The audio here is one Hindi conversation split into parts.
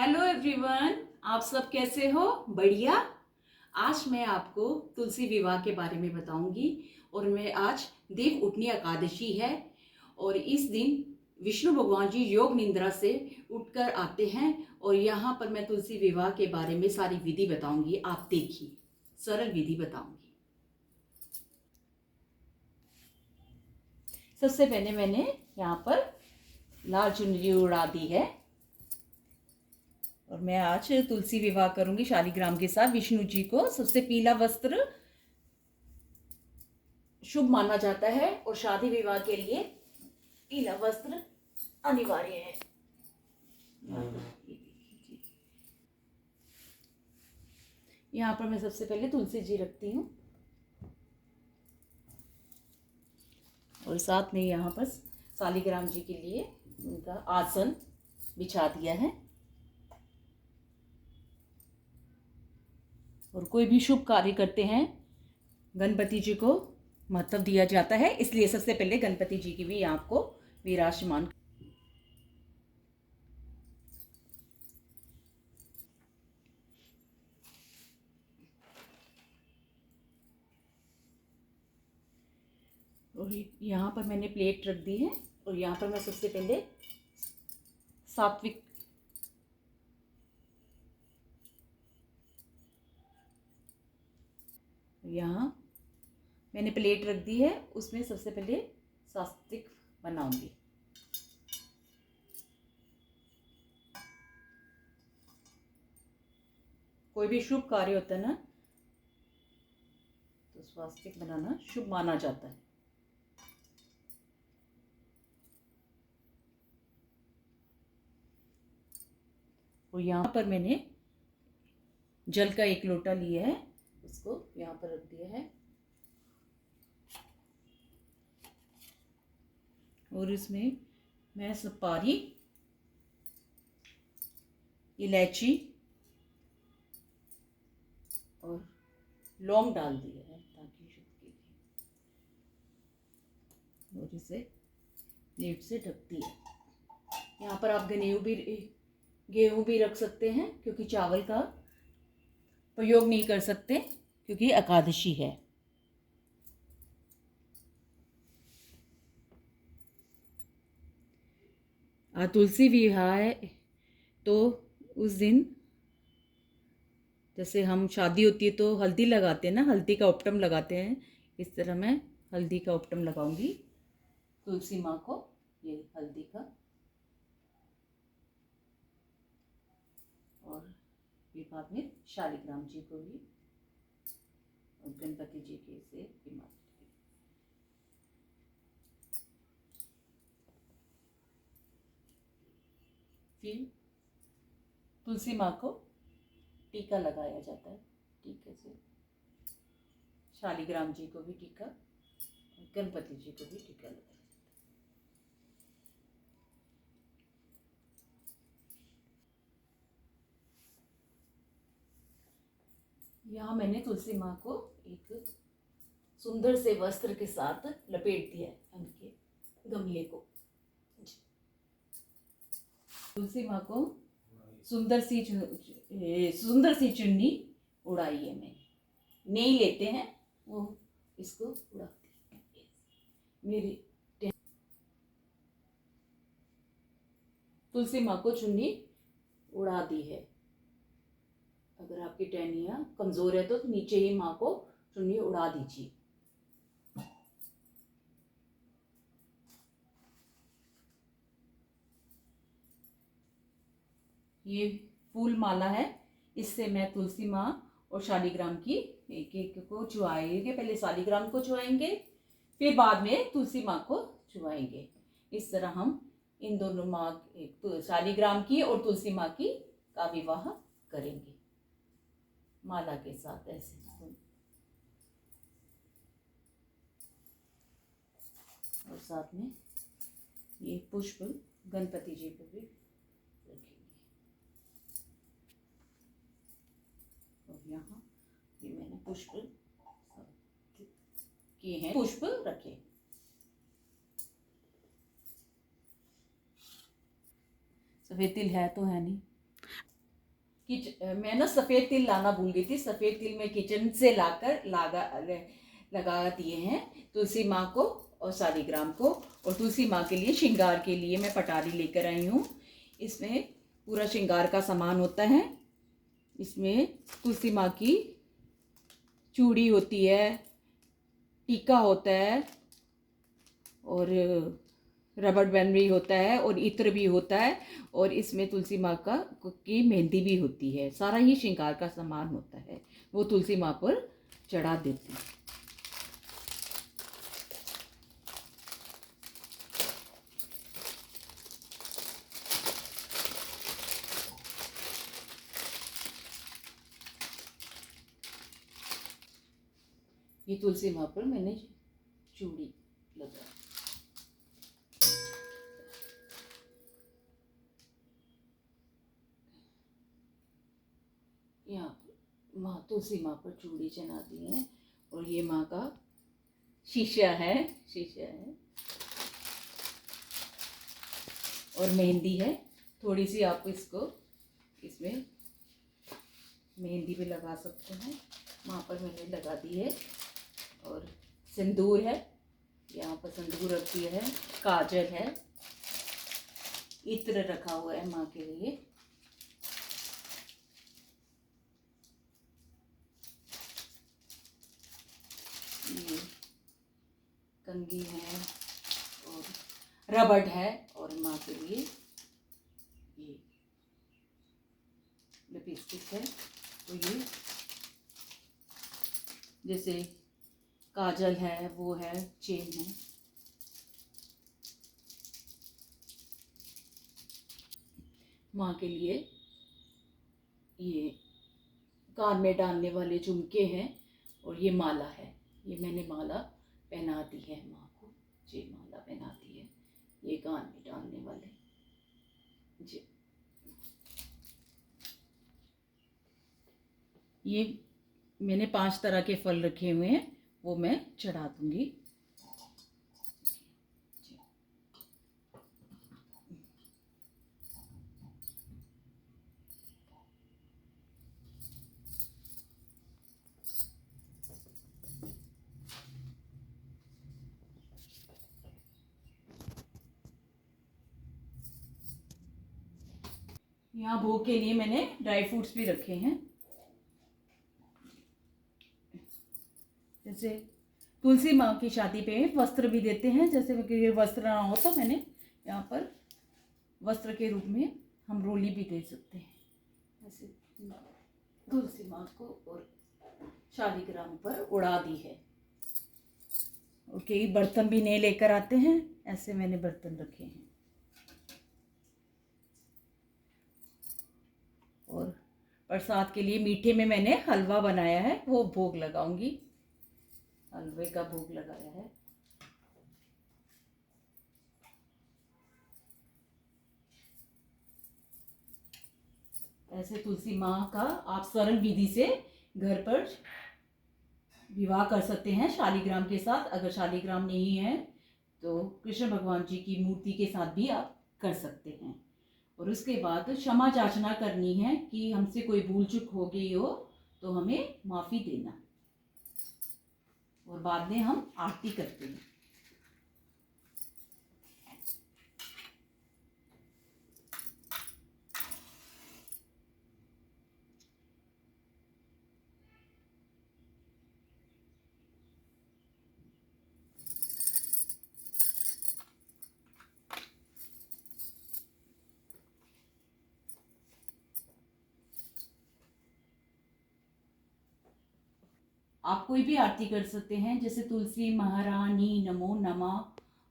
हेलो एवरीवन, आप सब कैसे हो? बढ़िया। आज मैं आपको तुलसी विवाह के बारे में बताऊंगी। और मैं आज देव उठनी एकादशी है और इस दिन विष्णु भगवान जी योग निद्रा से उठकर आते हैं और यहाँ पर मैं तुलसी विवाह के बारे में सारी विधि बताऊंगी। आप देखिए, सरल विधि बताऊंगी। सबसे पहले मैंने यहाँ पर लाल चुनरी उड़ा दी है और मैं आज तुलसी विवाह करूंगी शालिग्राम के साथ विष्णु जी को। सबसे पीला वस्त्र शुभ माना जाता है और शादी विवाह के लिए पीला वस्त्र अनिवार्य है। यहाँ पर मैं सबसे पहले तुलसी जी रखती हूँ और साथ में यहाँ पर शालिग्राम जी के लिए उनका आसन बिछा दिया है। और कोई भी शुभ कार्य करते हैं गणपति जी को महत्व दिया जाता है, इसलिए सबसे पहले गणपति जी की भी आपको विराजमान। और यहाँ पर मैंने प्लेट रख दी है और यहाँ पर मैं सबसे पहले सात्विक यहाँ मैंने प्लेट रख दी है, उसमें सबसे पहले सात्विक बनाऊंगी। कोई भी शुभ कार्य होता है ना, तो स्वास्तिक बनाना शुभ माना जाता है। और यहाँ पर मैंने जल का एक लोटा लिया है, उसको यहाँ पर रख दिया है और इसमें मैं सुपारी, इलायची और लौंग डाल दिया है ताकि शुद्ध के लिए, और इसे प्लेट से ढक दिया। यहाँ पर आप गेहूं भी रख सकते हैं क्योंकि चावल का प्रयोग नहीं कर सकते क्योंकि एकादशी है। तुलसी विवाह है तो उस दिन जैसे हम शादी होती है तो हल्दी लगाते हैं ना, हल्दी का उपटम लगाते हैं। इस तरह मैं हल्दी का उपटम लगाऊंगी तुलसी माँ को, ये हल्दी का। और ये बाद में शालिग्राम जी को भी और गणपति जी के से विमान। फिर तुलसी माँ को टीका लगाया जाता है, टीके से शालिग्राम जी को भी टीका, गणपति जी को भी टीका लगाया जाता है। यहाँ मैंने तुलसी माँ को एक सुंदर से वस्त्र के साथ लपेट दिया है उनके गमले को। तुलसी माँ को सुंदर सी चुन्नी उड़ाई है मैंने, नहीं लेते हैं वो, इसको उड़ाती है मेरी। तुलसी माँ को चुन्नी उड़ा दी है। अगर आपकी टहनियाँ कमजोर है तो नीचे ही माँ को चुन्नी उड़ा दीजिए। ये फूल माला है, इससे मैं तुलसी माँ और शालिग्राम की एक एक को चुआएंगे। पहले शालिग्राम को चुआएंगे, फिर बाद में तुलसी माँ को चुआएंगे। इस तरह हम इन दोनों माँ, तो शालिग्राम की और तुलसी माँ की का विवाह करेंगे माला के साथ ऐसे। और साथ में ये पुष्प गणपति जी को भी रखेंगे। और यहाँ ये मैंने पुष्प किए हैं, पुष्प रखे। सफेद तिल है तो है नहीं। मैं ना सफ़ेद तिल लाना भूल गई थी। सफ़ेद तिल मैं किचन से लगा दिए हैं तुलसी माँ को और शालिग्राम को। और तुलसी माँ के लिए श्रृंगार के लिए मैं पटारी लेकर आई हूँ। इसमें पूरा श्रृंगार का सामान होता है। इसमें तुलसी माँ की चूड़ी होती है, टीका होता है और रबड़ बैंड भी होता है और इत्र भी होता है और इसमें तुलसी माँ की मेहंदी भी होती है। सारा ही श्रृंगार का सामान होता है, वो तुलसी माँ पर चढ़ा देते हैं। ये तुलसी माँ पर मैंने चूड़ी लगा। यहाँ पर माँ तुलसी माँ पर चूड़ी चढ़ा दी है और ये माँ का शीशा है और मेहंदी है थोड़ी सी। आप इसको इसमें मेहंदी भी लगा सकते हैं। माँ पर मैंने लगा दी है और सिंदूर है, यहाँ पर सिंदूर रखी है, काजल है, इत्र रखा हुआ है माँ के लिए। ये कंघी है और रबड़ है और माँ के लिए ये लिपस्टिक है। तो ये जैसे काजल है, वो है, चेन है। माँ के लिए ये कान में डालने वाले झुमके हैं और ये माला है। ये मैंने माला पहना दी है माँ को, जी माला पहना दी है, ये कान में डालने वाले जी। ये मैंने 5 तरह के फल रखे हुए हैं, वो मैं चढ़ा दूंगी। यहाँ भोग के लिए मैंने ड्राई फ्रूट्स भी रखे हैं। जैसे तुलसी माँ की शादी पे वस्त्र भी देते हैं, जैसे कि वस्त्र ना हो तो मैंने यहाँ पर वस्त्र के रूप में हम रोली भी दे सकते हैं। ऐसे तुलसी माँ को और शालिग्राम पर उड़ा दी है। और कई बर्तन भी नए लेकर आते हैं, ऐसे मैंने बर्तन रखे हैं। और प्रसाद के लिए मीठे में मैंने हलवा बनाया है, वो भोग लगाऊंगी। हलवे का भोग लगाया है। ऐसे तुलसी माँ का आप सरल विधि से घर पर विवाह कर सकते हैं शालिग्राम के साथ। अगर शालिग्राम नहीं है तो कृष्ण भगवान जी की मूर्ति के साथ भी आप कर सकते हैं। और उसके बाद क्षमा याचना करनी है कि हमसे कोई भूल चूक हो गई हो तो हमें माफ़ी देना। और बाद में हम आरती करते हैं। आप कोई भी आरती कर सकते हैं, जैसे तुलसी महारानी नमो नमः,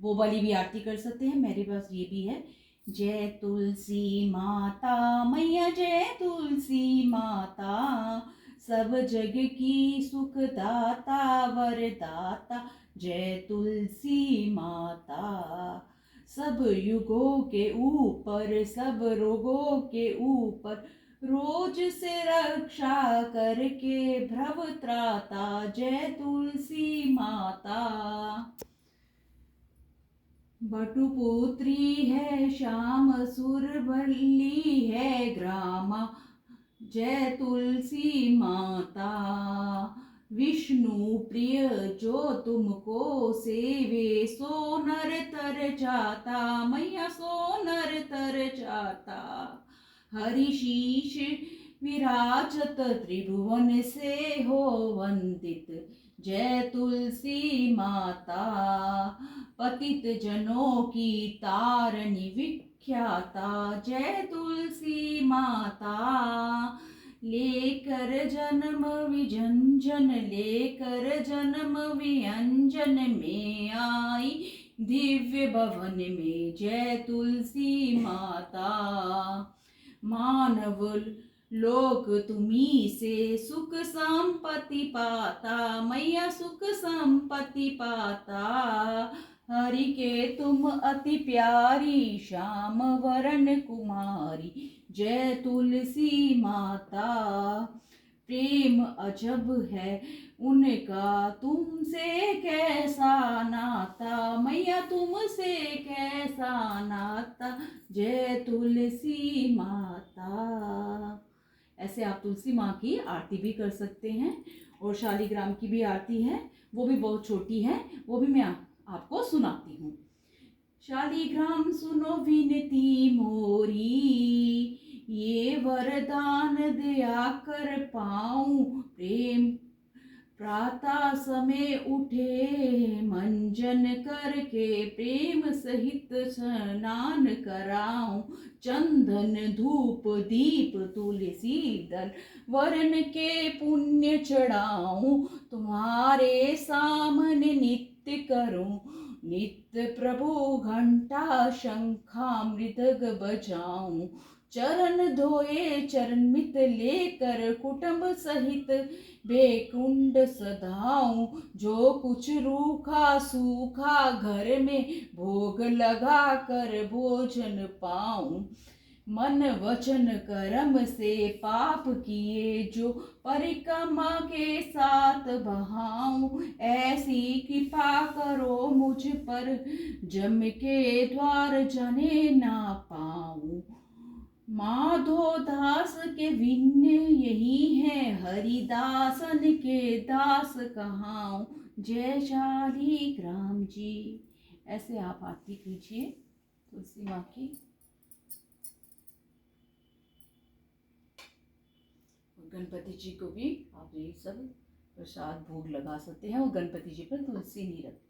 वो वाली भी आरती कर सकते हैं। मेरे पास ये भी है, जय तुलसी माता मैया, जय तुलसी माता, सब जग की सुखदाता वरदाता, जय तुलसी माता, सब युगों के ऊपर, सब रोगों के ऊपर, रोज से रक्षा करके भ्रव त्राता, जय तुलसी माता। बटुपुत्री है श्याम सुरवल्ली है ग्रामा, जय तुलसी माता, विष्णु प्रिय जो तुमको सेवे, सो नर तर जाता, मैया सो नर तर जाता। हरि शीश विराजत त्रिभुवन से हो वंदित, जय तुलसी माता। पतित जनों की तारणी विख्याता, जय तुलसी माता। लेकर जन्म विजंजन, लेकर जन्म व्यंजन में आई, दिव्य भवन में जय तुलसी माता। मानव लोक तुम्ही से सुख संपत्ति पाता, मैया सुख संपत्ति पाता। हरि के तुम अति प्यारी, श्याम वरण कुमारी, जय तुलसी माता। प्रेम अजब है उनका तुमसे कैसा नाता, मैया तुमसे कैसा नाता, जय तुलसी माता। ऐसे आप तुलसी माँ की आरती भी कर सकते हैं। और शालिग्राम की भी आरती है, वो भी बहुत छोटी है, वो भी मैं आपको सुनाती हूँ। शालिग्राम सुनो विनती मोरी, ये वरदान दया कर पाऊं, प्रेम प्रातः समय उठे मंजन करके, प्रेम सहित स्नान कराऊं, चंदन धूप दीप तुलसी दल वरण के पुण्य चढ़ाऊं, तुम्हारे सामने नित्य करूं, नित्य प्रभु घंटा शंखा मृदंग बजाऊं, चरण धोए चरणमित लेकर कुटुंब सहित बेकुंड सदाऊं, जो कुछ रूखा सूखा घर में भोग लगा कर भोजन पाऊं, मन वचन कर्म से पाप किए जो परिक्रमा के साथ बहाऊं, ऐसी कृपा करो मुझ पर जम के द्वार जाने ना पाऊं। माधो दास के विन्य यही है, हरिदासन के दास कहाऊं, जय शालिग्राम जी। ऐसे आप आरती कीजिए तुलसी माँ की। गणपति जी को भी आप ये सब प्रसाद भोग लगा सकते हैं, और गणपति जी पर तुलसी नहीं रखते।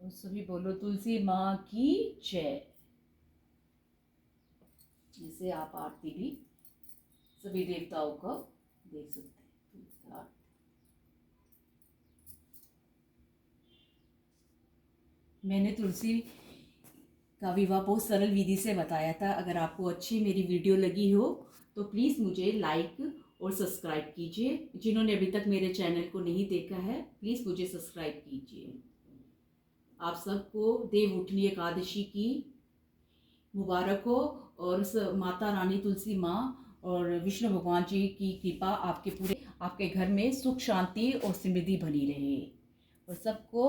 और सभी बोलो तुलसी माँ की जय। जैसे आप आरती भी सभी देवताओं को देख सकते हैं। मैंने तुलसी का विवाह बहुत सरल विधि से बताया था। अगर आपको अच्छी मेरी वीडियो लगी हो तो प्लीज़ मुझे लाइक और सब्सक्राइब कीजिए। जिन्होंने अभी तक मेरे चैनल को नहीं देखा है प्लीज़ मुझे सब्सक्राइब कीजिए। आप सबको देव उठनी एकादशी की मुबारक हो, और माता रानी तुलसी माँ और विष्णु भगवान जी की कृपा आपके घर में सुख शांति और समृद्धि बनी रहे। और सबको